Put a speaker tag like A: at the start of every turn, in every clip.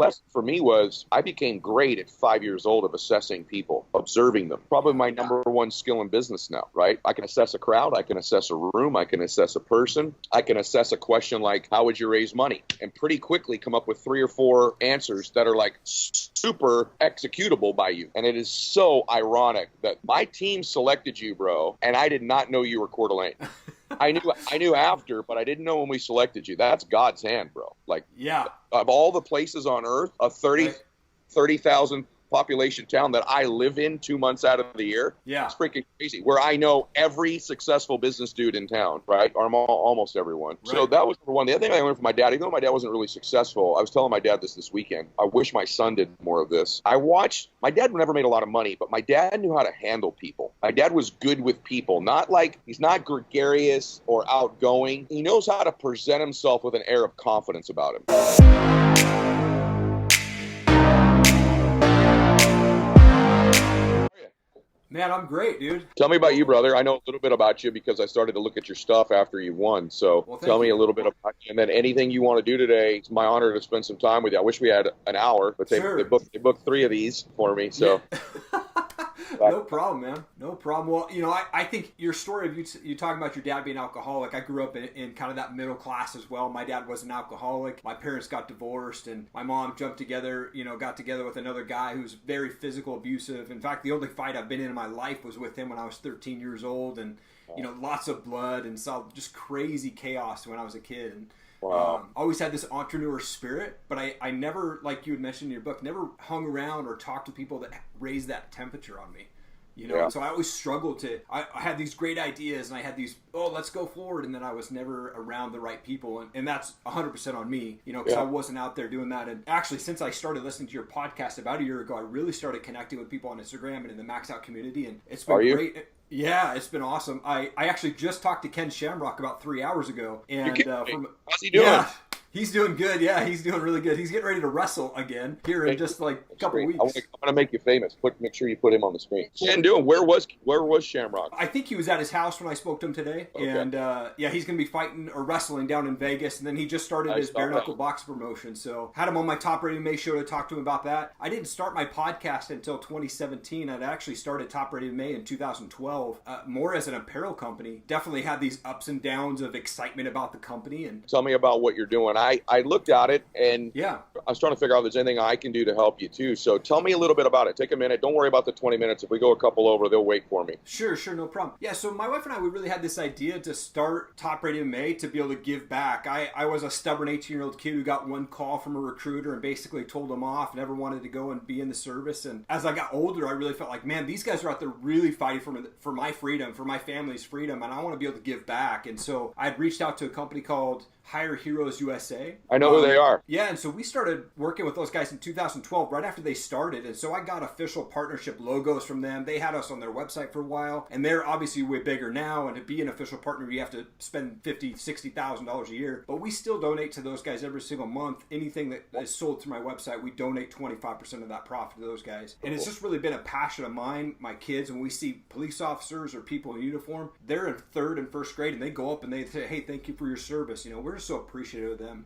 A: lesson for me was I became great at 5 years old of assessing people, observing them. Probably my number one skill in business now, right? I can assess a crowd. I can assess a room. I can assess a person. I can assess a question like, how would you raise money? And pretty quickly come up with 3 or 4 answers that are like super executable by you. And it is so ironic that my team selected you, bro, and I did not know you were Coeur d'Alene. I knew after, but I didn't know when we selected you. That's God's hand, bro. Like,
B: yeah,
A: of all the places on earth, a 30,000 population town that I live in 2 months out of the year.
B: Yeah.
A: It's freaking crazy. Where I know every successful business dude in town, right? Or almost everyone. Right. So that was number one. The other thing I learned from my dad, even though my dad wasn't really successful, I was telling my dad this weekend. I wish my son did more of this. My dad never made a lot of money, but my dad knew how to handle people. My dad was good with people. Not like, he's not gregarious or outgoing. He knows how to present himself with an air of confidence about him.
B: Man, I'm great, dude.
A: Tell me about you, brother. I know a little bit about you because I started to look at your stuff after you won. So tell me a little bit about you. And then anything you want to do today, it's my honor to spend some time with you. I wish we had an hour, but they booked 3 of these for me. So.
B: No problem, man. No problem. Well, you know, I think your story of you talking about your dad being alcoholic, I grew up in kind of that middle class as well. My dad was an alcoholic. My parents got divorced, and my mom got together with another guy who's very physical, abusive. In fact, the only fight I've been in my life was with him when I was 13 years old, and, you know, lots of blood and saw just crazy chaos when I was a kid. And
A: wow.
B: Always had this entrepreneur spirit, but I never, like you had mentioned in your book, never hung around or talked to people that raised that temperature on me. You know, so I always struggled I had these great ideas and I had these, let's go forward. And then I was never around the right people. And that's 100% on me, you know, because I wasn't out there doing that. And actually, since I started listening to your podcast about a year ago, I really started connecting with people on Instagram and in the Maxout community. And it's been great. Yeah, it's been awesome. I actually just talked to Ken Shamrock about 3 hours ago. And
A: how's he doing?
B: Yeah, he's doing good. Yeah, he's doing really good. He's getting ready to wrestle again here in just like a couple of weeks.
A: I want to make you famous. Make sure you put him on the screen. Ken doing? Where was Shamrock?
B: I think he was at his house when I spoke to him today. Okay. And he's going to be fighting or wrestling down in Vegas. And then he just started his bare knuckle box promotion. So had him on my Top Rated May show to talk to him about that. I didn't start my podcast until 2017. I'd actually started Top Rated May in 2012. More as an apparel company. Definitely had these ups and downs of excitement about the company. And
A: tell me about what you're doing. I looked at it and I was trying to figure out if there's anything I can do to help you too. So tell me a little bit about it. Take a minute. Don't worry about the 20 minutes. If we go a couple over, they'll wait for me.
B: Sure, no problem. Yeah, so my wife and I, we really had this idea to start Top Rated May to be able to give back. I was a stubborn 18-year-old kid who got one call from a recruiter and basically told him off, never wanted to go and be in the service. And as I got older, I really felt like, man, these guys are out there really fighting for my freedom, for my family's freedom, and I want to be able to give back. And so I had reached out to a company called Hire Heroes USA.
A: I know who they are.
B: Yeah, and so we started working with those guys in 2012, right after they started. And so I got official partnership logos from them. They had us on their website for a while, and they're obviously way bigger now. And to be an official partner, you have to spend $50,000, $60,000 a year. But we still donate to those guys every single month. Anything that is sold through my website, we donate 25% of that profit to those guys. And it's just really been a passion of mine, my kids. When we see police officers or people in uniform, they're in 3rd and 1st grade, and they go up and they say, hey, thank you for your service. You know, we're so appreciative of them.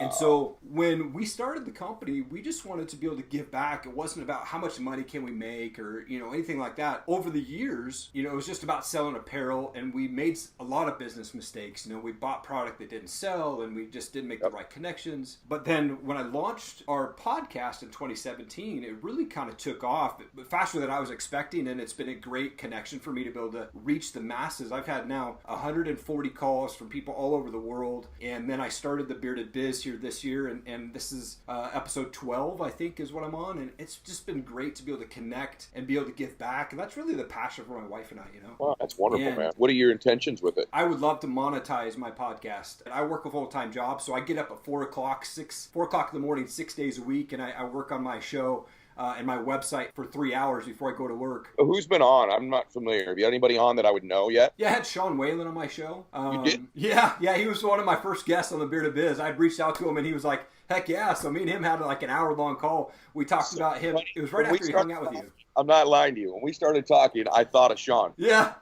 B: And so when we started the company, we just wanted to be able to give back. It wasn't about how much money can we make or, you know, anything like that. Over the years, you know, it was just about selling apparel, and we made a lot of business mistakes. You know, we bought product that didn't sell, and we just didn't make the right connections. But then when I launched our podcast in 2017, it really kind of took off faster than I was expecting, and it's been a great connection for me to be able to reach the masses. I've had now 140 calls from people all over the world, and then I started the Bearded Biz here this year, and this is episode 12, I think, is what I'm on, and it's just been great to be able to connect and be able to give back, and that's really the passion for my wife and I, you know.
A: Wow, that's wonderful, man. What are your intentions with it?
B: I would love to monetize my podcast. I work a full-time job, so I get up at 4 o'clock in the morning, 6 days a week, and I work on my show and my website for 3 hours before I go to work.
A: Who's been on? I'm not familiar. Have you had anybody on that I would know yet?
B: Yeah, I had Sean Whalen on my show.
A: You did?
B: Yeah, he was one of my first guests on the Bearded Biz. I'd reached out to him, and he was like, Heck yeah. So me and him had like an hour-long call. We talked about him. It was right after he hung out with you.
A: I'm not lying to you. When we started talking, I thought of Sean.
B: Yeah.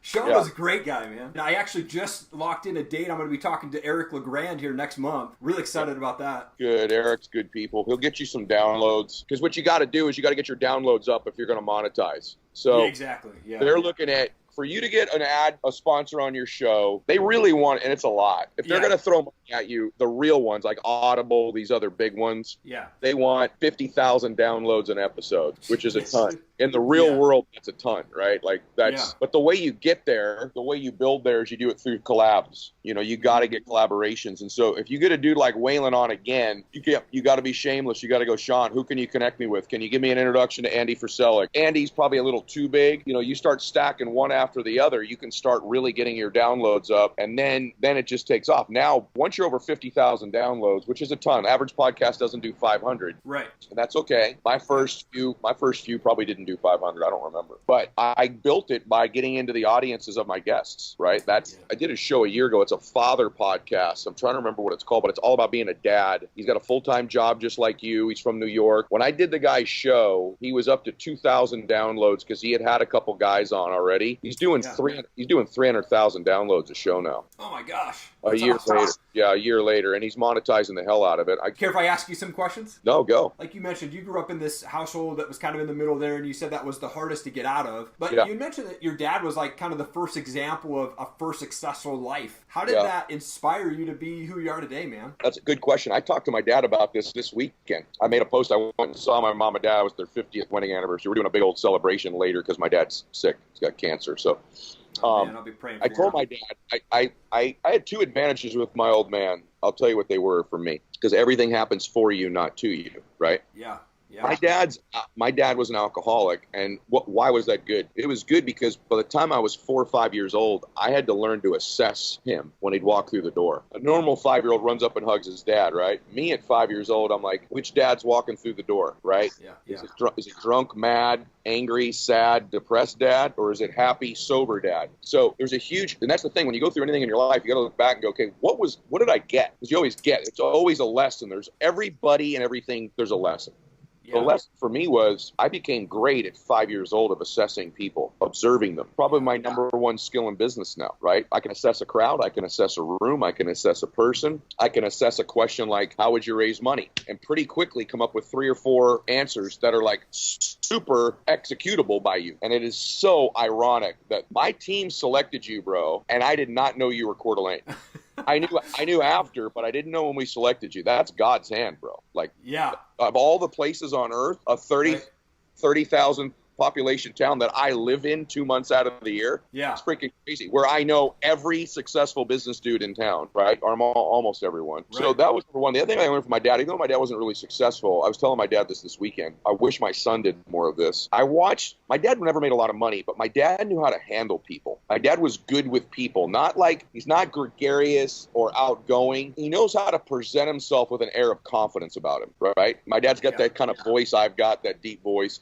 B: Sean was a great guy, man. And I actually just locked in a date. I'm going to be talking to Erik LeGrand here next month. Really excited about that.
A: Good. Eric's good people. He'll get you some downloads. Because what you got to do is you got to get your downloads up if you're going to monetize. So
B: yeah, exactly. Yeah.
A: They're looking at, for you to get a sponsor on your show, they really want, and it's a lot. If they're going to throw money at you, the real ones like Audible, these other big ones, they want 50,000 downloads an episode, which is a ton. In the real world, that's a ton, right? Like that's, but the way you get there, the way you build there is you do it through collabs. You know, you got to get collaborations. And so if you get a dude like Waylon on again, you got to be shameless. You got to go, Sean, who can you connect me with? Can you give me an introduction to Andy Friselic? Andy's probably a little too big. You know, you start stacking one after the other, you can start really getting your downloads up, and then it just takes off. Now, once you're over 50,000 downloads, which is a ton, average podcast doesn't do 500.
B: Right.
A: And that's okay. My first few probably didn't do 500. I don't remember. But I built it by getting into the audiences of my guests, right? I did a show a year ago. It's a father podcast. I'm trying to remember what it's called, but it's all about being a dad. He's got a full-time job just like you. He's from New York. When I did the guy's show, he was up to 2,000 downloads because he had a couple guys on already. He's doing 300,000 downloads a show now.
B: Oh my gosh.
A: A year later. Yeah, a year later, and he's monetizing the hell out of it.
B: Care if I ask you some questions?
A: No, go.
B: Like you mentioned, you grew up in this household that was kind of in the middle there, and you said that was the hardest to get out of. But you mentioned that your dad was like kind of the first example of a first successful life. How did that inspire you to be who you are today, man? That's
A: a good question. I talked to my dad about this weekend. I made a post. I went and saw my mom and dad. It was their 50th wedding anniversary. We're doing a big old celebration later because my dad's sick. He's got cancer, so...
B: man, I'll be praying for
A: I told my dad, I had two advantages with my old man. I'll tell you what they were for me. Because everything happens for you, not to you, right?
B: Yeah.
A: My dad was an alcoholic, and why was that good? It was good because by the time I was 4 or 5 years old, I had to learn to assess him when he'd walk through the door. A normal 5-year-old runs up and hugs his dad, right? Me at 5 years old, I'm like, which dad's walking through the door, right?
B: Yeah.
A: Is it drunk, mad, angry, sad, depressed dad, or is it happy, sober dad? So there's and that's the thing, when you go through anything in your life, you got to look back and go, okay, what did I get? Because you always it's always a lesson. There's everybody and everything, there's a lesson. The lesson for me was I became great at 5 years old of assessing people, observing them. Probably my number one skill in business now, right? I can assess a crowd. I can assess a room. I can assess a person. I can assess a question like, how would you raise money? And pretty quickly come up with 3 or 4 answers that are like super executable by you. And it is so ironic that my team selected you, bro, and I did not know you were Coeur d'Alene. I knew after, but I didn't know when we selected you. That's God's hand, bro. Like, of all the places on earth, a 30,000 population town that I live in 2 months out of the year. It's freaking crazy. Where I know every successful business dude in town, right? Or almost everyone. Right. So that was number one. The other thing I learned from my dad, even though my dad wasn't really successful, I was telling my dad this weekend. I wish my son did more of this. My dad never made a lot of money, but my dad knew how to handle people. My dad was good with people. He's not gregarious or outgoing. He knows how to present himself with an air of confidence about him, right? My dad's got that kind of voice I've got, that deep voice.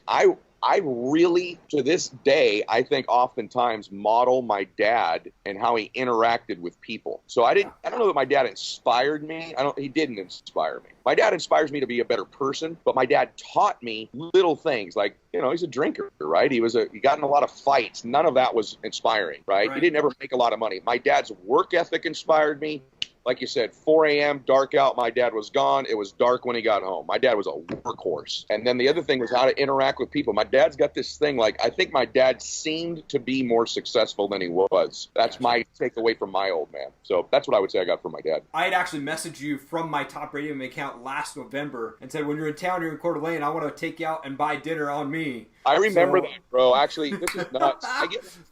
A: I really, to this day, I think oftentimes model my dad and how he interacted with people. So I don't know that my dad inspired me. He didn't inspire me. My dad inspires me to be a better person, but my dad taught me little things like, he's a drinker, right? He got in a lot of fights. None of that was inspiring, right? He didn't ever make a lot of money. My dad's work ethic inspired me. Like you said, 4 a.m., dark out, my dad was gone. It was dark when he got home. My dad was a workhorse. And then the other thing was how to interact with people. My dad's got this thing, I think my dad seemed to be more successful than he was. That's my takeaway from my old man. So that's what I would say I got from my dad.
B: I had actually messaged you from my Top Radio account last November and said, when you're in town, you're in Coeur d'Alene, I want to take you out and buy dinner on me.
A: I remember that, bro. Actually, this is nuts.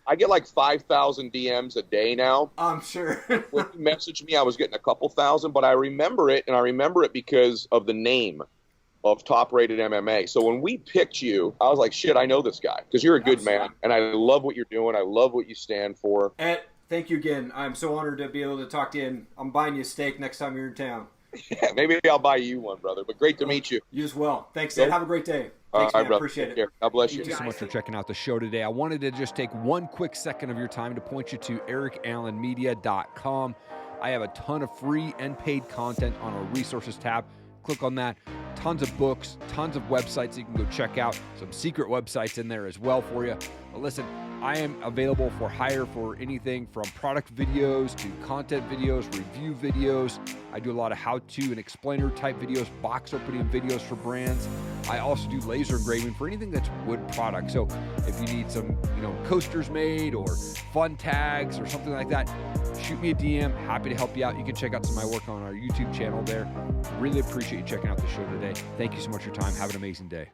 A: I get like 5,000 DMs a day now.
B: I'm sure.
A: When you messaged me, I was getting a couple thousand, but I remember it, and I remember it because of the name of Top Rated MMA. So when we picked you, I was like, shit, I know this guy because you're a good man, and I love what you're doing. I love what you stand for.
B: Ed, thank you again. I'm so honored to be able to talk to you, and I'm buying you a steak next time you're in town.
A: Yeah, maybe I'll buy you one, brother, but great to meet you.
B: You as well. Thanks, Ed. Have a great day. Thanks, man. Appreciate it.
A: God bless you.
C: Thank you so much for checking out the show today. I wanted to just take one quick second of your time to point you to erikallenmedia.com. I have a ton of free and paid content on our resources tab click on that. Tons of books, tons of websites you can go check out. Some secret websites in there as well for you. But listen, I am available for hire for anything from product videos to content videos, review videos. I do a lot of how-to and explainer type videos, box opening videos for brands. I also do laser engraving for anything that's wood product. So if you need some, coasters made or fun tags or something like that, shoot me a DM. Happy to help you out. You can check out some of my work on our YouTube channel there. Really appreciate you checking out the show today. Thank you so much for your time. Have an amazing day.